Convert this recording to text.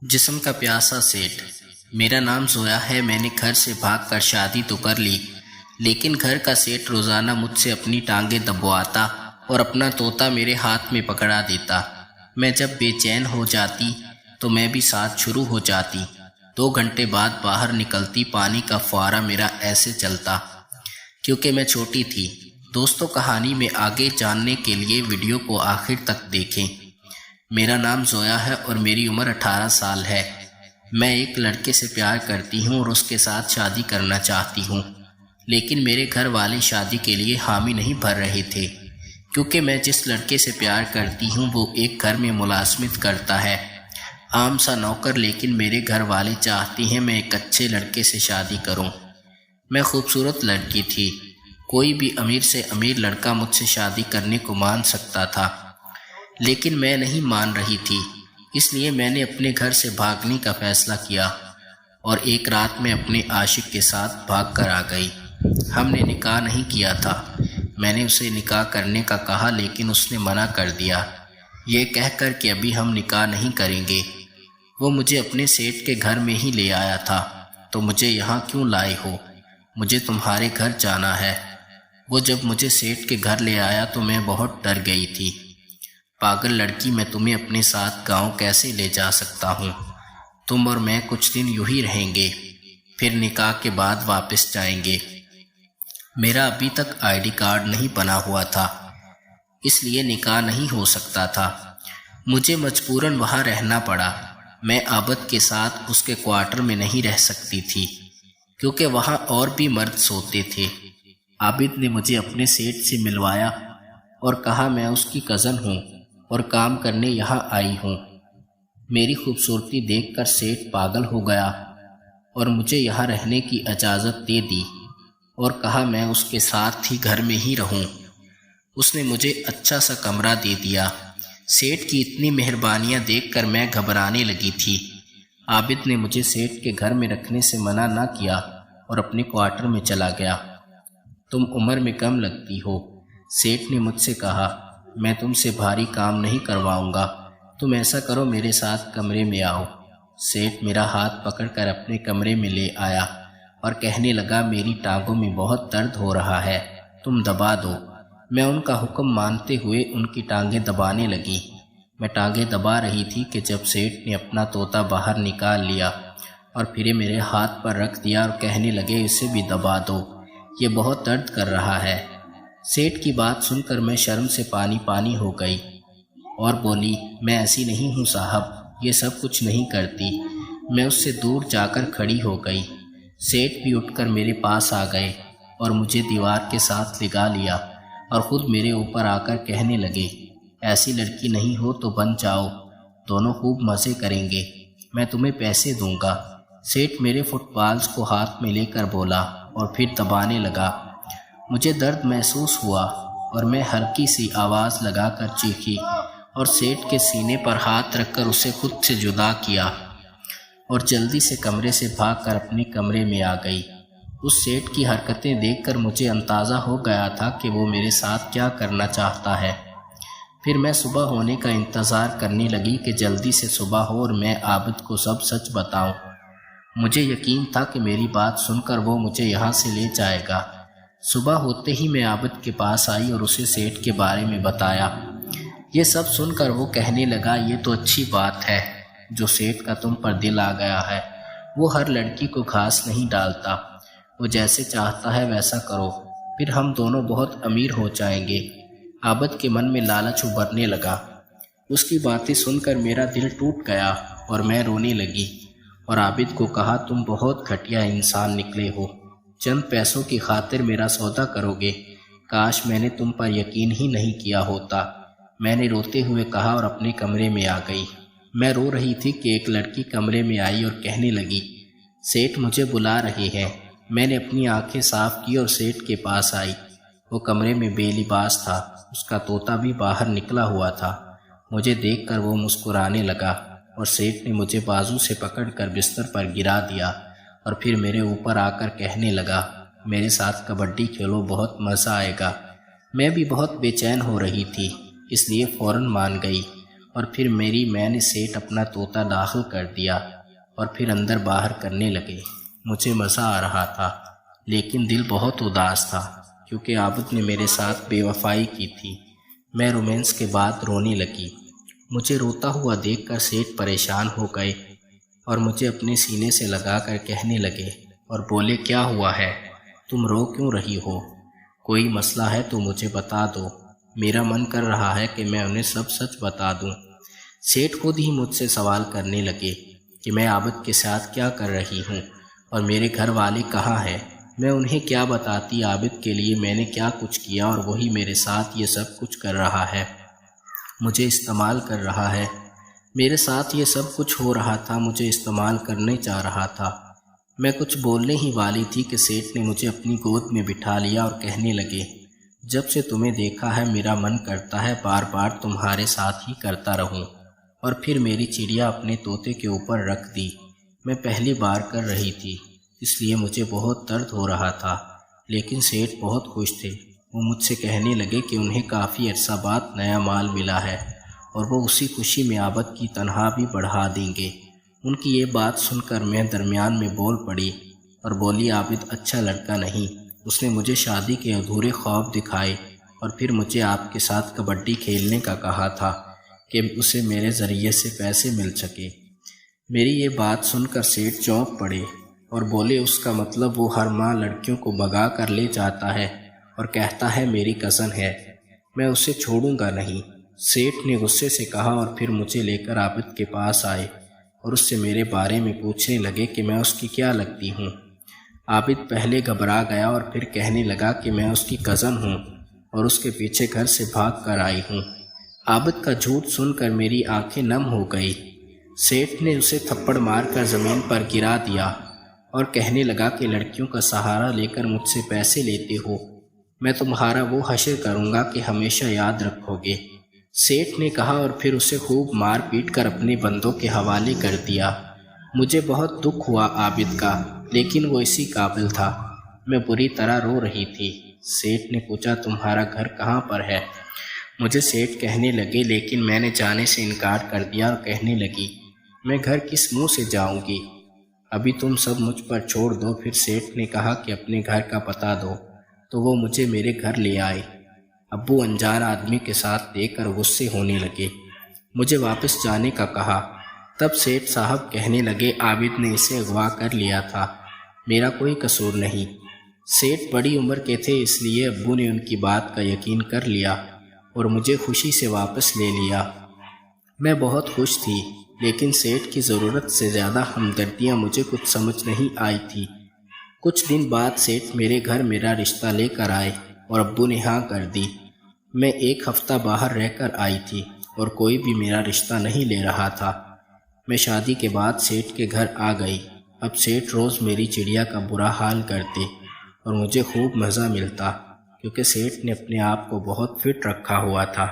جسم کا پیاسا سیٹ۔ میرا نام زویا ہے۔ میں نے گھر سے بھاگ کر شادی تو کر لی، لیکن گھر کا سیٹ روزانہ مجھ سے اپنی ٹانگیں دبواتا اور اپنا طوطا میرے ہاتھ میں پکڑا دیتا۔ میں جب بے چین ہو جاتی تو میں بھی ساتھ شروع ہو جاتی۔ 2 گھنٹے بعد باہر نکلتی، پانی کا فوارہ میرا ایسے چلتا۔ کیونکہ میں چھوٹی تھی۔ دوستوں، کہانی میں آگے جاننے کے لیے ویڈیو کو آخر تک دیکھیں۔ میرا نام زویا ہے اور میری عمر 18 سال ہے۔ میں ایک لڑکے سے پیار کرتی ہوں اور اس کے ساتھ شادی کرنا چاہتی ہوں، لیکن میرے گھر والے شادی کے لیے حامی نہیں بھر رہے تھے، کیونکہ میں جس لڑکے سے پیار کرتی ہوں وہ ایک گھر میں ملازمت کرتا ہے، عام سا نوکر۔ لیکن میرے گھر والے چاہتے ہیں میں ایک اچھے لڑکے سے شادی کروں۔ میں خوبصورت لڑکی تھی۔ کوئی بھی امیر سے امیر لڑکا مجھ سے شادی کرنے کو مان سکتا تھا، لیکن میں نہیں مان رہی تھی۔ اس لیے میں نے اپنے گھر سے بھاگنے کا فیصلہ کیا اور ایک رات میں اپنے عاشق کے ساتھ بھاگ کر آ گئی۔ ہم نے نکاح نہیں کیا تھا۔ میں نے اسے نکاح کرنے کا کہا، لیکن اس نے منع کر دیا، یہ کہہ کر کہ ابھی ہم نکاح نہیں کریں گے۔ وہ مجھے اپنے سیٹ کے گھر میں ہی لے آیا تھا۔ تو مجھے یہاں کیوں لائے ہو؟ مجھے تمہارے گھر جانا ہے۔ وہ جب مجھے سیٹ کے گھر لے آیا تو میں بہت ڈر گئی تھی۔ پاگل لڑکی، میں تمہیں اپنے ساتھ گاؤں کیسے لے جا سکتا ہوں؟ تم اور میں کچھ دن یوں ہی رہیں گے، پھر نکاح کے بعد واپس جائیں گے۔ میرا ابھی تک ID کارڈ نہیں بنا ہوا تھا، اس لیے نکاح نہیں ہو سکتا تھا۔ مجھے مجبوراً وہاں رہنا پڑا۔ میں عابد کے ساتھ اس کے کوارٹر میں نہیں رہ سکتی تھی، کیونکہ وہاں اور بھی مرد سوتے تھے۔ عابد نے مجھے اپنے سیٹ سے ملوایا اور کہا میں اس کی کزن ہوں اور کام کرنے یہاں آئی ہوں۔ میری خوبصورتی دیکھ کر سیٹ پاگل ہو گیا اور مجھے یہاں رہنے کی اجازت دے دی اور کہا میں اس کے ساتھ ہی گھر میں ہی رہوں۔ اس نے مجھے اچھا سا کمرہ دے دیا۔ سیٹ کی اتنی مہربانیاں دیکھ کر میں گھبرانے لگی تھی۔ عابد نے مجھے سیٹ کے گھر میں رکھنے سے منع نہ کیا اور اپنے کوارٹر میں چلا گیا۔ تم عمر میں کم لگتی ہو، سیٹ نے مجھ سے کہا۔ میں تم سے بھاری کام نہیں کرواؤں گا، تم ایسا کرو میرے ساتھ کمرے میں آؤ۔ سیٹ میرا ہاتھ پکڑ کر اپنے کمرے میں لے آیا اور کہنے لگا میری ٹانگوں میں بہت درد ہو رہا ہے، تم دبا دو۔ میں ان کا حکم مانتے ہوئے ان کی ٹانگیں دبانے لگی۔ میں ٹانگیں دبا رہی تھی کہ جب سیٹ نے اپنا طوطا باہر نکال لیا اور پھر میرے ہاتھ پر رکھ دیا اور کہنے لگے اسے بھی دبا دو، یہ بہت درد کر رہا ہے۔ سیٹ کی بات سن کر میں شرم سے پانی پانی ہو گئی اور بولی میں ایسی نہیں ہوں صاحب، یہ سب کچھ نہیں کرتی۔ میں اس سے دور جا کر کھڑی ہو گئی۔ سیٹ بھی اٹھ کر میرے پاس آ گئے اور مجھے دیوار کے ساتھ لگا لیا اور خود میرے اوپر آ کر کہنے لگے ایسی لڑکی نہیں ہو تو بن جاؤ، دونوں خوب مزے کریں گے، میں تمہیں پیسے دوں گا۔ سیٹ میرے فٹ بالز کو ہاتھ میں لے کر بولا اور پھر دبانے لگا۔ مجھے درد محسوس ہوا اور میں ہلکی سی آواز لگا کر چیخی اور سیٹ کے سینے پر ہاتھ رکھ کر اسے خود سے جدا کیا اور جلدی سے کمرے سے بھاگ کر اپنے کمرے میں آ گئی۔ اس سیٹ کی حرکتیں دیکھ کر مجھے اندازہ ہو گیا تھا کہ وہ میرے ساتھ کیا کرنا چاہتا ہے۔ پھر میں صبح ہونے کا انتظار کرنے لگی کہ جلدی سے صبح ہو اور میں عابد کو سب سچ بتاؤں۔ مجھے یقین تھا کہ میری بات سن کر وہ مجھے یہاں سے لے جائے گا۔ صبح ہوتے ہی میں عابد کے پاس آئی اور اسے سیٹ کے بارے میں بتایا۔ یہ سب سن کر وہ کہنے لگا یہ تو اچھی بات ہے جو سیٹ کا تم پر دل آ گیا ہے، وہ ہر لڑکی کو گھاس نہیں ڈالتا، وہ جیسے چاہتا ہے ویسا کرو، پھر ہم دونوں بہت امیر ہو جائیں گے۔ عابد کے من میں لالچ ابھرنے لگا۔ اس کی باتیں سن کر میرا دل ٹوٹ گیا اور میں رونے لگی اور عابد کو کہا تم بہت گھٹیا انسان نکلے ہو، چند پیسوں کی خاطر میرا سودا کرو گے، کاش میں نے تم پر یقین ہی نہیں کیا ہوتا۔ میں نے روتے ہوئے کہا اور اپنے کمرے میں آ گئی۔ میں رو رہی تھی کہ ایک لڑکی کمرے میں آئی اور کہنے لگی سیٹ مجھے بلا رہے ہیں۔ میں نے اپنی آنکھیں صاف کی اور سیٹ کے پاس آئی۔ وہ کمرے میں بے لباس تھا، اس کا طوطا بھی باہر نکلا ہوا تھا۔ مجھے دیکھ کر وہ مسکرانے لگا اور سیٹ نے مجھے بازو سے پکڑ کر بستر پر گرا دیا اور پھر میرے اوپر آ کر کہنے لگا میرے ساتھ کبڈی کھیلو، بہت مزہ آئے گا۔ میں بھی بہت بے چین ہو رہی تھی، اس لیے فوراً مان گئی اور پھر میں نے سیٹ اپنا طوطا داخل کر دیا اور پھر اندر باہر کرنے لگے۔ مجھے مزہ آ رہا تھا لیکن دل بہت اداس تھا کیونکہ عابد نے میرے ساتھ بے وفائی کی تھی۔ میں رومانس کے بعد رونے لگی۔ مجھے روتا ہوا دیکھ کر سیٹ پریشان ہو گئے اور مجھے اپنے سینے سے لگا کر کہنے لگے اور بولے، کیا ہوا ہے؟ تم رو کیوں رہی ہو؟ کوئی مسئلہ ہے تو مجھے بتا دو۔ میرا من کر رہا ہے کہ میں انہیں سب سچ بتا دوں۔ سیٹ خود ہی مجھ سے سوال کرنے لگے کہ میں عابد کے ساتھ کیا کر رہی ہوں اور میرے گھر والے کہاں ہیں۔ میں انہیں کیا بتاتی عابد کے لیے میں نے کیا کچھ کیا اور وہی میرے ساتھ یہ سب کچھ کر رہا ہے، مجھے استعمال کر رہا ہے۔ میرے ساتھ یہ سب کچھ ہو رہا تھا، مجھے استعمال کرنے چاہ رہا تھا۔ میں کچھ بولنے ہی والی تھی کہ سیٹ نے مجھے اپنی گود میں بٹھا لیا اور کہنے لگے، جب سے تمہیں دیکھا ہے میرا من کرتا ہے بار بار تمہارے ساتھ ہی کرتا رہوں۔ اور پھر میری چڑیا اپنے طوطے کے اوپر رکھ دی۔ میں پہلی بار کر رہی تھی اس لیے مجھے بہت درد ہو رہا تھا، لیکن سیٹ بہت خوش تھے۔ وہ مجھ سے کہنے لگے کہ انہیں کافی عرصہ بعد نیا مال ملا ہے اور وہ اسی خوشی میں عابد کی تنخواہ بھی بڑھا دیں گے۔ ان کی یہ بات سن کر میں درمیان میں بول پڑی اور بولی، عابد اچھا لڑکا نہیں، اس نے مجھے شادی کے ادھورے خواب دکھائے اور پھر مجھے آپ کے ساتھ کبڈی کھیلنے کا کہا تھا کہ اسے میرے ذریعے سے پیسے مل سکے۔ میری یہ بات سن کر سیٹ چونک پڑے اور بولے، اس کا مطلب وہ ہر ماہ لڑکیوں کو بھگا کر لے جاتا ہے اور کہتا ہے میری کزن ہے، میں اسے چھوڑوں گا نہیں۔ سیٹ نے غصے سے کہا اور پھر مجھے لے کر عابد کے پاس آئے اور اس سے میرے بارے میں پوچھنے لگے کہ میں اس کی کیا لگتی ہوں۔ عابد پہلے گھبرا گیا اور پھر کہنے لگا کہ میں اس کی کزن ہوں اور اس کے پیچھے گھر سے بھاگ کر آئی ہوں۔ عابد کا جھوٹ سن کر میری آنکھیں نم ہو گئی۔ سیٹ نے اسے تھپڑ مار کر زمین پر گرا دیا اور کہنے لگا کہ لڑکیوں کا سہارا لے کر مجھ سے پیسے لیتے ہو، میں تمہارا وہ حشر کروں گا کہ ہمیشہ یاد رکھو گے۔ سیٹ نے کہا اور پھر اسے خوب مار پیٹ کر اپنے بندوں کے حوالے کر دیا۔ مجھے بہت دکھ ہوا عابد کا، لیکن وہ اسی قابل تھا۔ میں بری طرح رو رہی تھی۔ سیٹ نے پوچھا، تمہارا گھر کہاں پر ہے؟ مجھے سیٹ کہنے لگے، لیکن میں نے جانے سے انکار کر دیا اور کہنے لگی، میں گھر کس منہ سے جاؤں گی؟ ابھی تم سب مجھ پر چھوڑ دو۔ پھر سیٹ نے کہا کہ اپنے گھر کا پتہ دو، تو وہ مجھے میرے گھر لے آئے۔ ابو انجان آدمی کے ساتھ دیکھ کر غصے ہونے لگے، مجھے واپس جانے کا کہا۔ تب سیٹ صاحب کہنے لگے، عابد نے اسے اغوا کر لیا تھا، میرا کوئی قصور نہیں۔ سیٹ بڑی عمر کے تھے اس لیے ابو نے ان کی بات کا یقین کر لیا اور مجھے خوشی سے واپس لے لیا۔ میں بہت خوش تھی، لیکن سیٹ کی ضرورت سے زیادہ ہمدردیاں مجھے کچھ سمجھ نہیں آئی تھی۔ کچھ دن بعد سیٹ میرے گھر میرا رشتہ لے کر آئے اور ابو نے ہاں کر دی۔ میں 1 ہفتہ باہر رہ کر آئی تھی اور کوئی بھی میرا رشتہ نہیں لے رہا تھا۔ میں شادی کے بعد سیٹ کے گھر آ گئی۔ اب سیٹ روز میری چڑیا کا برا حال کرتے اور مجھے خوب مزہ ملتا کیونکہ سیٹ نے اپنے آپ کو بہت فٹ رکھا ہوا تھا۔